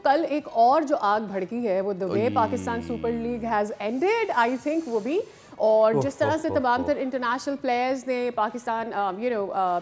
कल एक और जो आग भड़की है वो the way Pakistan super league has ended, I think वो भी। और जिस तरह से तमाम तर इंटरनेशनल प्लेयर्स ने पाकिस्तान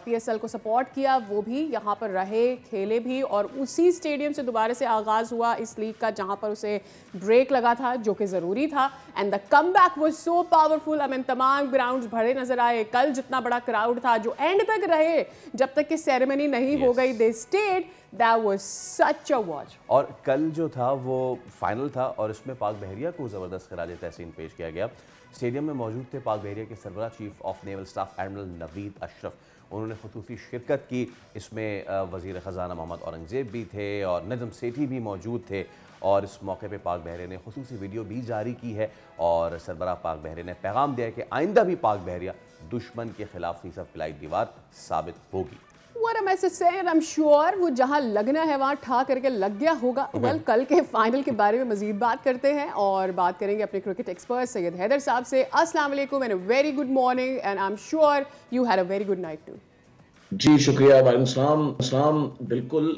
पीएसएल को सपोर्ट किया, वो भी यहाँ पर रहे, खेले भी, और उसी स्टेडियम से दोबारा से आगाज़ हुआ इस लीग का जहाँ पर उसे ब्रेक लगा था, जो कि ज़रूरी था। And the come back was so powerful. I mean तमाम ग्राउंड्स भरे नजर आए। कल जितना बड़ा क्राउड था जो एंड तक रहे, जब तक कि सेरेमनी नहीं हो गई, they stayed. That was such a watch. और कल जो था वो फाइनल था और इसमें पाक बहरिया को ज़बरदस्त खराज तहसीन पेश किया गया। स्टेडियम में मौजूद थे पाक बहरिया के सरबराह chief of naval staff admiral Naveed Ashraf. उन्होंने खुसूसी शिरकत की। इसमें वज़ीर ख़जाना मोहम्मद औरंगज़ेब भी थे और नजम सेठी भी मौजूद थे। और इस मौके पे पाक बहरिया ने खुसूसी वीडियो भी जारी की है और सरबराह पाक बहरिया ने पैगाम दिया है कि आइंदा भी पाक बहरिया दुश्मन के खिलाफ फीसद पिलाई दीवार साबित होगी। What am I saying? I'm sure वो जहाँ लगना है वहाँ ठा करके लग गया होगा। well, कल के फाइनल के बारे में मजीद बात करते हैं और बात करेंगे अपने क्रिकेट एक्सपर्ट सैयद हैदर साहब से। अस्सलाम वालेकुम and very good morning and I am sure you had a very good night too. जी शुक्रिया। वालेकुम सलाम। बिल्कुल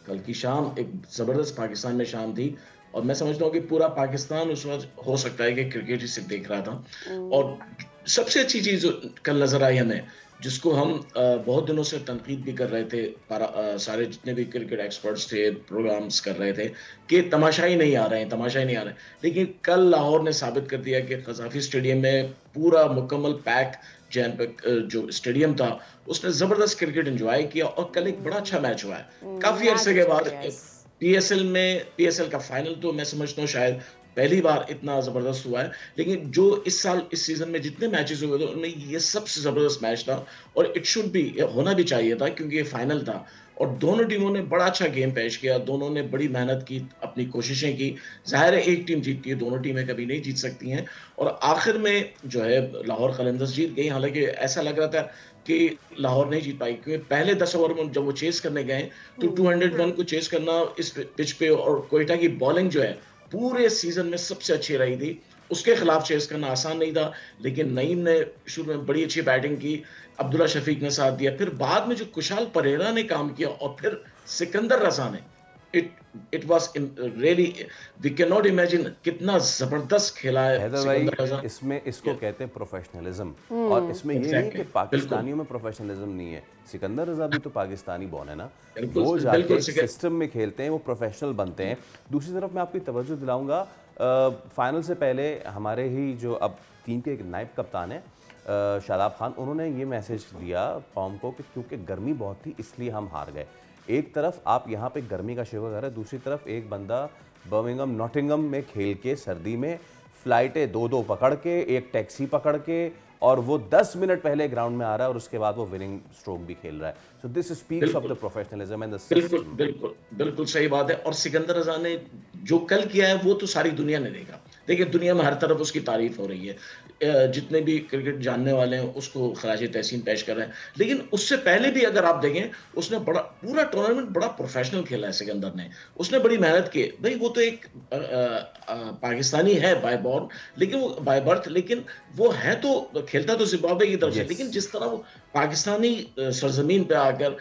कल की शाम एक ज़बरदस्त पाकिस्तान में शाम थी और मैं समझता हूँ कि पूरा पाकिस्तान उस वक्त हो सकता है कि क्रिकेट ही सिर्फ देख रहा था। और सबसे अच्छी चीज़ कल नज़र आई हमें, जिसको हम बहुत दिनों से तनकीद भी कर रहे थे, सारे जितने भी क्रिकेट एक्सपर्ट्स थे प्रोग्राम्स कर रहे थे कि तमाशाई नहीं आ रहे हैं। लेकिन कल लाहौर ने साबित कर दिया कि क़ज़ाफ़ी स्टेडियम में पूरा मुकम्मल पैक जो स्टेडियम था उसने ज़बरदस्त क्रिकेट एंजॉय किया और कल एक बड़ा अच्छा मैच हुआ है। काफ़ी अरसे के बाद पीएसएल का फाइनल तो मैं समझता हूँ शायद पहली बार इतना ज़बरदस्त हुआ है। लेकिन जो इस सीज़न में जितने मैचेस हुए थे उनमें ये सबसे ज़बरदस्त मैच था और इट शुड भी होना भी चाहिए था क्योंकि ये फाइनल था और दोनों टीमों ने बड़ा अच्छा गेम पेश किया। दोनों ने बड़ी मेहनत की, अपनी कोशिशें की। ज़ाहिर है एक टीम जीतती है, दोनों टीमें कभी नहीं जीत सकती हैं। और आखिर में जो है लाहौर कलंदर्स जीत गई। हालांकि ऐसा लग रहा था कि लाहौर नहीं जीत पाई क्योंकि पहले 10 ओवर में जब वो चेस करने गए तो 201 को चेस करना इस पिच पे, और कोयटा की बॉलिंग जो है पूरे सीजन में सबसे अच्छी रही थी, उसके खिलाफ चेस करना आसान नहीं था। लेकिन नईम ने शुरू में बड़ी अच्छी बैटिंग की, अब्दुल्ला शफीक ने साथ दिया, फिर बाद में जो कुशाल परेरा ने काम किया और फिर सिकंदर रजा ने, it was really we can not imagine कितना जबरदस्त खेला है सिकंदर रजा। इसमें इसको कहते हैं प्रोफेशनलिज्म और इसमें ये नहीं कि पाकिस्तानियों में प्रोफेशनलिज्म नहीं है। सिकंदर रजा भी तो पाकिस्तानी बॉर्न है ना, वो जाके सिस्टम में खेलते हैं, वो प्रोफेशनल बनते हैं। दूसरी तरफ मैं आपकी तवज्जो दिलाऊंगा, फाइनल से पहले हमारे ही जो अब टीम के एक नायब कप्तान है शादाब खान, उन्होंने ये मैसेज दिया कौम को कि क्योंकि गर्मी बहुत थी इसलिए हम हार गए। एक तरफ आप यहाँ पे गर्मी का शिकवा कर रहे हैं, दूसरी तरफ एक बंदा बर्मिंघम नॉटिंघम में खेल के सर्दी में फ्लाइटें दो पकड़ के, एक टैक्सी पकड़ के, और वो 10 मिनट पहले ग्राउंड में आ रहा है और उसके बाद वो विनिंग स्ट्रोक भी खेल रहा है। So this speaks of the professionalism and the system. बिल्कुल सही बात है। और सिकंदर रजा ने जो कल किया है वो तो सारी दुनिया ने देखा। देखिए दुनिया में हर तरफ उसकी तारीफ हो रही है, जितने भी क्रिकेट जानने वाले हैं उसको खराज तहसीन पेश कर रहे हैं। लेकिन उससे पहले भी अगर आप देखें, उसने पूरा टूर्नामेंट बड़ा प्रोफेशनल खेला है सिकंदर ने। उसने बड़ी मेहनत की। भाई वो तो एक पाकिस्तानी है बाय बॉर्न, लेकिन वो बाय बर्थ, लेकिन वो है तो खेलता तो जिम्बाब्वे की तरफ से, लेकिन जिस तरह वो पाकिस्तानी सरजमीन पे आकर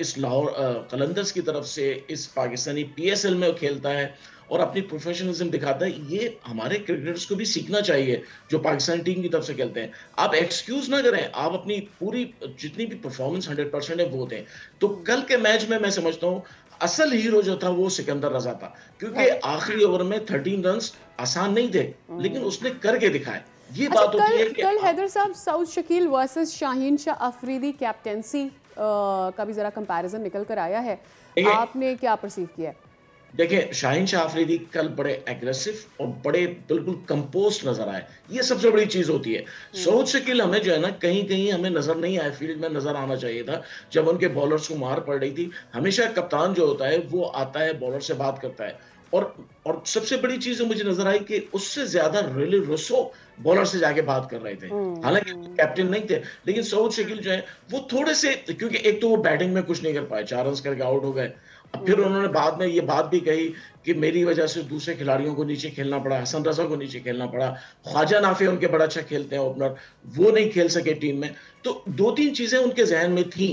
इस लाहौर कलंदर्स की तरफ से इस पाकिस्तानी पीएसएल में खेलता है और अपनी प्रोफेशनलिज्म दिखाता है, ये हमारे क्रिकेटर्स को भी सीखना चाहिए जो पाकिस्तानी टीम की तरफ से खेलते हैं। आप एक्सक्यूज ना करें, आप अपनी पूरी जितनी भी परफॉर्मेंस 100% है वो दें। तो कल के मैच में मैं समझता हूँ असल हीरो जो था वो सिकंदर रजा था, क्योंकि आखिरी ओवर में 13 रन्स आसान नहीं थे, लेकिन उसने करके दिखाए। ये बात होती है कि कल हैदर साहब सऊद शकील वर्सेस शाहीन शाह अफरीदी कैप्टेंसी का भी जरा कंपैरिजन निकल कर आया है, आपने क्या परसीव किया है? देखिए शाहीन शाह अफरीदी कल बड़े एग्रेसिव और बड़े बिल्कुल कंपोस्ट नजर आए। ये सबसे बड़ी चीज होती है। सऊद शकील हमें जो है ना कहीं हमें नजर नहीं आए, फील्ड में नजर आना चाहिए था जब उनके बॉलर्स को मार पड़ रही थी। हमेशा कप्तान जो होता है वो आता है, बॉलर से बात करता है, और सबसे बड़ी चीज जो मुझे नजर आई कि उससे ज्यादा रिली रुसो बॉलर से जाके बात कर रहे थे। हालांकि कैप्टन नहीं थे, लेकिन सऊद शकील जो है वो थोड़े से, क्योंकि एक तो वो बैटिंग में कुछ नहीं कर पाए, 4 रन करके आउट हो गए। फिर उन्होंने बाद में ये बात भी कही कि मेरी वजह से दूसरे खिलाड़ियों को नीचे खेलना पड़ा, हसन रजा को नीचे खेलना पड़ा, ख्वाजा नाफी उनके बड़ा अच्छा खेलते हैं ओपनर, वो नहीं खेल सके टीम में। तो 2-3 चीजें उनके जहन में थी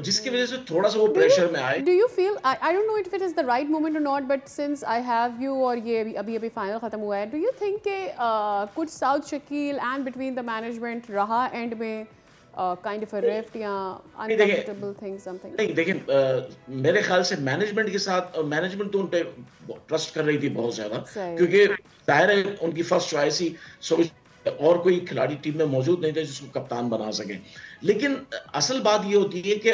जिसकी वजह से थोड़ा सा वो प्रेशर में आए। Do you feel I don't know if it is the right moment or not, but since I have you और ये अभी फाइनल खत्म हुआ है, do you think कि कुछ south Shakeel and between the management रहा एंड में kind of a rift या uncomfortable thing something? नहीं देखिए, मेरे ख्याल से मैनेजमेंट के साथ, मैनेजमेंट तो उन पे ट्रस्ट कर रही थी बहुत ज्यादा, क्योंकि जाहिर है उनकी फर्स्ट चॉइस ही, और कोई खिलाड़ी टीम में मौजूद नहीं थे जिसको कप्तान बना सके। लेकिन असल बात ये होती है कि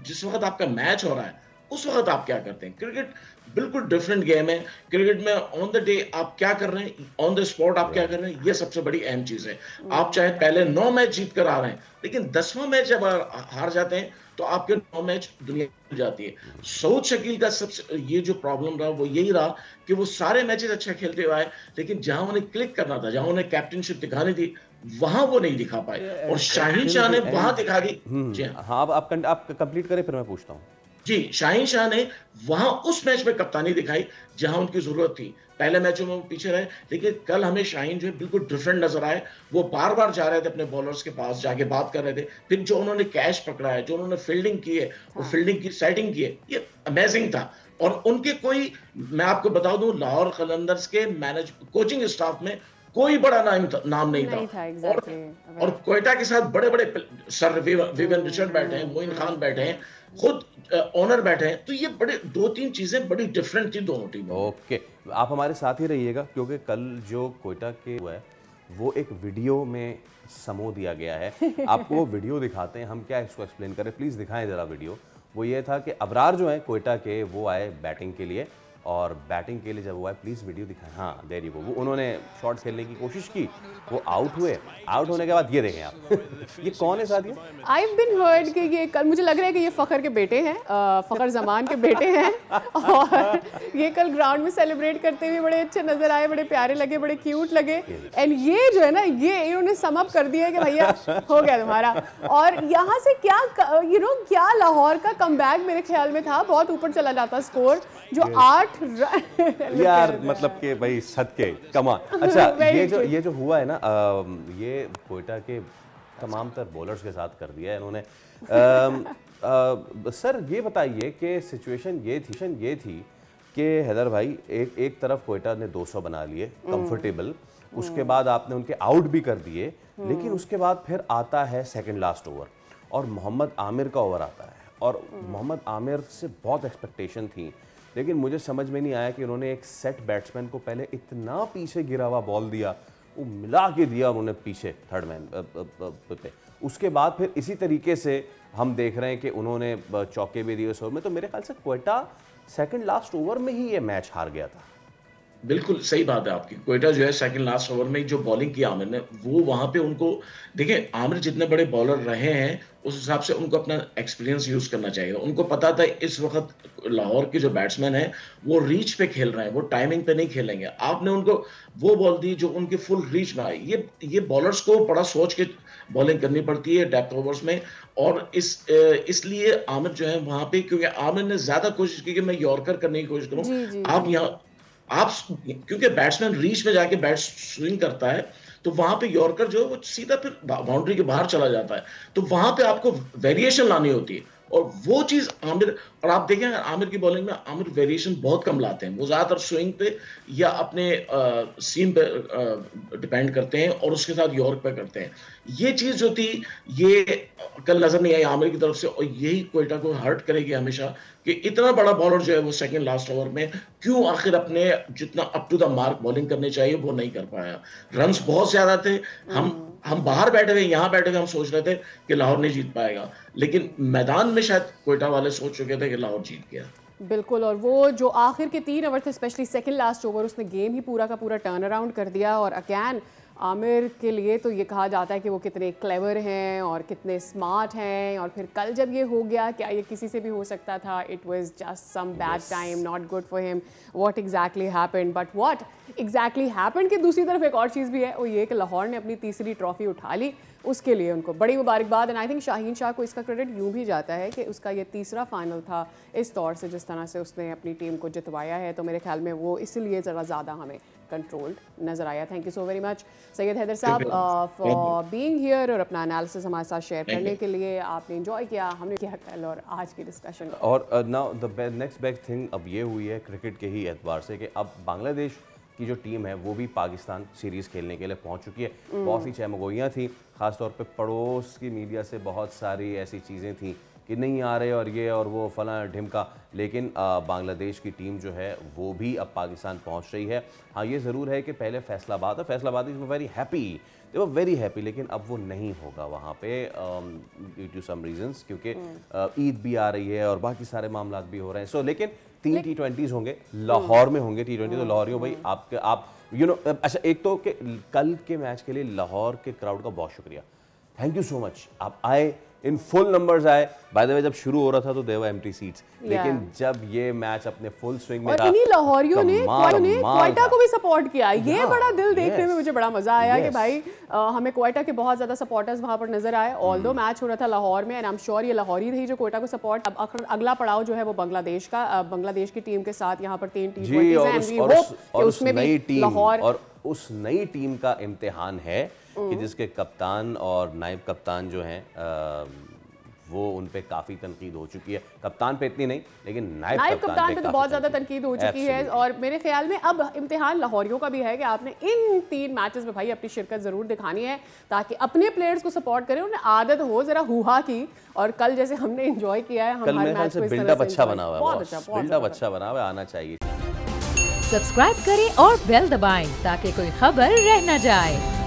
जिस वक्त आपका मैच हो रहा है उस वक्त आप क्या करते हैं। क्रिकेट बिल्कुल डिफरेंट गेम है। क्रिकेट में ऑन द डे आप क्या कर रहे हैं, ऑन द स्पॉट आप क्या कर रहे हैं, ये सबसे बड़ी अहम चीज है। आप चाहे पहले 9 मैच जीत कर आ रहे हैं, लेकिन 10वां मैच जब हार जाते हैं तो आपके 9 मैच दुनिया भूल जाती है। सऊद शकील का सबसे ये जो प्रॉब्लम रहा वो यही रहा कि वो सारे मैचेस अच्छा खेलते हुए आए, लेकिन जहां उन्हें क्लिक करना था, जहां उन्हें कैप्टनशिप दिखानी थी, वहां वो नहीं दिखा पाए, और शाहीन शाह ने वहां दिखा दी। हाँ, आप कंप्लीट करें फिर मैं पूछता हूँ। जी, शाहीन शाह ने वहां उस मैच में कप्तानी दिखाई जहां उनकी जरूरत थी। पहले मैचों में वो पीछे रहे, लेकिन कल हमें शाहीन जो है बिल्कुल डिफरेंट नजर आए। वो बार बार जा रहे थे अपने बॉलर्स के पास, जाके बात कर रहे थे। फिर जो उन्होंने कैच पकड़ा है, जो उन्होंने फील्डिंग की है, वो फील्डिंग की सेटिंग की है, ये अमेजिंग था। और उनके कोई, मैं आपको बता दूं, लाहौर कलंदर्स के कोचिंग स्टाफ में कोई बड़ा नाम नहीं था। exactly. और कोयटा के साथ बड़े बड़े सर विवियन रिचर्ड बैठे हैं, मोइन खान बैठे हैं, खुद ओनर बैठे हैं। तो ये बड़े 2-3 चीजें बड़ी डिफरेंट थी दोनों टीमों। ओके, आप हमारे साथ ही रहिएगा, क्योंकि कल जो कोयटा के हुआ है वो एक वीडियो में समो दिया गया है। आपको वो वीडियो दिखाते हैं, हम क्या इसको एक्सप्लेन करें, प्लीज दिखाएं जरा वीडियो। वो ये था कि अबरार जो है कोयटा के, वो आए बैटिंग के लिए, और बैटिंग के लिए जब वो आए, प्लीज़ वीडियो दिखाएं। हाँ, देर यू गो। वो उन्होंने शॉट खेलने की कोशिश की, वो आउट हुए। आउट होने के बाद ये देखें आप ये कौन है साथी? I've been heard कि ये कल, मुझे लग रहा है कि ये फ़खर के बेटे हैं, फ़खर जमान के बेटे हैं, और ये कल ग्राउंड में सेलिब्रेट करते हुए बड़े अच्छे नजर आए, बड़े प्यारे लगे, बड़े क्यूट लगे। एंड ये जो है ना, ये इन्होंने सम अप कर दिया है कि भैया हो गया तुम्हारा। और यहाँ से क्या क्या लाहौर का कमबैक मेरे ख्याल में था, बहुत ऊपर चला जाता स्कोर, जो 8 रन यार, मतलब कि भाई सदके कमाल। अच्छा, ये जो हुआ है ना, ये कोयटा के तमाम तर बॉलर्स के साथ कर दिया है इन्होंने। सर ये बताइए कि सिचुएशन ये थी कि हैदर भाई, एक तरफ कोयटा ने 200 बना लिए कंफर्टेबल, उसके बाद आपने उनके आउट भी कर दिए, लेकिन उसके बाद फिर आता है सेकंड लास्ट ओवर, और मोहम्मद आमिर का ओवर आता है, और मोहम्मद आमिर से बहुत एक्सपेक्टेशन थी, लेकिन मुझे समझ में नहीं आया कि उन्होंने एक सेट बैट्समैन को पहले इतना पीछे गिरा हुआ बॉल दिया, वो मिला के दिया उन्होंने पीछे थर्ड मैन पे। उसके बाद फिर इसी तरीके से हम देख रहे हैं कि उन्होंने चौके भी दिए उस ओवर में। तो मेरे ख्याल से कोयटा सेकंड लास्ट ओवर में ही ये मैच हार गया था। बिल्कुल सही बात है आपकी। कोयटा जो है सेकंड लास्ट ओवर में जो बॉलिंग की आमिर ने, वो वहां पे उनको, देखिए आमिर जितने बड़े बॉलर रहे हैं उस हिसाब से उनको अपना एक्सपीरियंस यूज करना चाहिए। उनको पता था इस वक्त लाहौर के जो बैट्समैन हैं वो रीच पे खेल रहे हैं, वो टाइमिंग पे नहीं खेलेंगे। आपने उनको वो बॉल दी जो उनके फुल रीच में आई। ये बॉलर्स को बड़ा सोच के बॉलिंग करनी पड़ती है डेप्थ ओवर्स में, और इसलिए आमिर जो है वहां पे, क्योंकि आमिर ने ज्यादा कोशिश की कि मैं यॉर्कर करने की कोशिश करूं। आप क्योंकि बैट्समैन रीच में जाके बैट स्विंग करता है, तो वहां पे यॉर्कर जो है वो सीधा फिर बाउंड्री के बाहर चला जाता है। तो वहां पे आपको वेरिएशन लानी होती है, और वो चीज आमिर, और आप देखें आमिर की बॉलिंग में आमिर वेरिएशन बहुत कम लाते हैं। वो ज्यादातर स्विंग पे या अपने सीम पे डिपेंड करते हैं, और उसके साथ यॉर्क पे करते हैं। ये चीज जो थी, ये कल नजर नहीं आई आमिर की तरफ से, और यही कोयटा को हर्ट करेगी हमेशा कि इतना बड़ा बॉलर जो है वो सेकंड लास्ट ओवर में क्यों आखिर अपने जितना up to the mark bowling करनी चाहिए वो नहीं कर पाया। रन्स बहुत ज्यादा थे। हम बाहर बैठे थे, यहाँ बैठे थे, हम सोच रहे थे कि लाहौर नहीं जीत पाएगा, लेकिन मैदान में शायद कोयटा वाले सोच चुके थे कि लाहौर जीत गया। बिल्कुल, और वो जो आखिर के 3 over the, specially second last over, उसने गेम ही पूरा का पूरा टर्न अराउंड कर दिया। और अगैन आमिर के लिए तो ये कहा जाता है कि वो कितने क्लेवर हैं और कितने स्मार्ट हैं, और फिर कल जब ये हो गया, क्या ये किसी से भी हो सकता था? It was just some bad time, not good for him. What exactly happened, but what exactly happened कि दूसरी तरफ एक और चीज़ भी है, वो ये कि लाहौर ने अपनी तीसरी ट्रॉफी उठा ली। उसके लिए उनको बड़ी मुबारकबाद। And I think Shaheen Shah को इसका क्रेडिट यूँ भी जाता है कि उसका ये तीसरा फाइनल था इस तौर से, जिस तरह से उसने अपनी टीम को जितवाया है, तो मेरे ख्याल में वो इसीलिए ज़रा ज़्यादा हमें कंट्रोल्ड नज़र आया। Thank you so very much Syed Haider साहब फॉर बीइंग हियर और अपना एनालिसिस हमारे साथ शेयर करने के लिए। आपने एंजॉय किया, हमने किया कल और आज की डिस्कशन। और now the next big thing अब ये हुई है क्रिकेट के ही एतबार से कि अब बांग्लादेश की जो टीम है वो भी पाकिस्तान सीरीज़ खेलने के लिए पहुंच चुकी है। बहुत सी चहमगोइयाँ थी, ख़ासतौर पे पड़ोस की मीडिया से बहुत सारी ऐसी चीज़ें थी कि नहीं आ रहे और ये और वो फला ढिमका, लेकिन बांग्लादेश की टीम जो है वो भी अब पाकिस्तान पहुंच रही है। हाँ, ये ज़रूर है कि पहले फैसलाबाद है, Faisalabad is very happy, they were very happy, लेकिन अब वो नहीं होगा वहाँ पे ड्यू टू सम रीजंस, क्योंकि ईद भी आ रही है और बाकी सारे मामला भी हो रहे हैं। सो लेकिन 3 T20s होंगे, लाहौर में होंगे T20, तो लाहौरियों भाई आप यू नो अच्छा, एक तो कि कल के मैच के लिए लाहौर के क्राउड का बहुत शुक्रिया, थैंक यू सो मच। आप आए, इन फुल नंबर्स आए। बाय द वे जब शुरू हो रहा था तो देयर वर एम्प्टी सीट्स, लेकिन जब ये मैच अपने फुल स्विंग में था, और इन्हीं लाहौरियों ने क्वेटा को भी सपोर्ट किया। ये बड़ा दिल देखने में मुझे बड़ा मजा आया कि भाई हमें क्वेटा के बहुत ज्यादा सपोर्टर्स वहां पर नजर आए। ऑल्दो मैच हो रहा था लाहौर में, एंड आई एम श्योर ये लाहौरी थी जो क्वेटा को सपोर्ट। अब अगला पड़ाव जो है वो बांग्लादेश का, बांग्लादेश की टीम के साथ यहाँ पर 3 T20s और उसमें नई टीम और उस नई टीम का इम्तिहान है कि जिसके कप्तान और नायब कप्तान जो हैं वो उन पे काफ़ी तनकीद हो चुकी है। कप्तान पे इतनी नहीं, लेकिन नायब कप्तान पे तो बहुत ज़्यादा तनकीद हो चुकी है। और मेरे ख्याल में अब इम्तिहान लाहौरियों का भी है कि आपने इन 3 मैचेस में भाई अपनी शिरकत ज़रूर दिखानी है, ताकि अपने प्लेयर्स को सपोर्ट करें, उन्हें आदत हो ज़रा हुआ की। और कल जैसे हमने एंजॉय किया है, हमारे मैच को बिल्डअप अच्छा बना हुआ है, बिल्डअप अच्छा बना हुआ है, आना चाहिए। सब्सक्राइब करें और बेल दबाएं ताकि कोई खबर रह न जाए।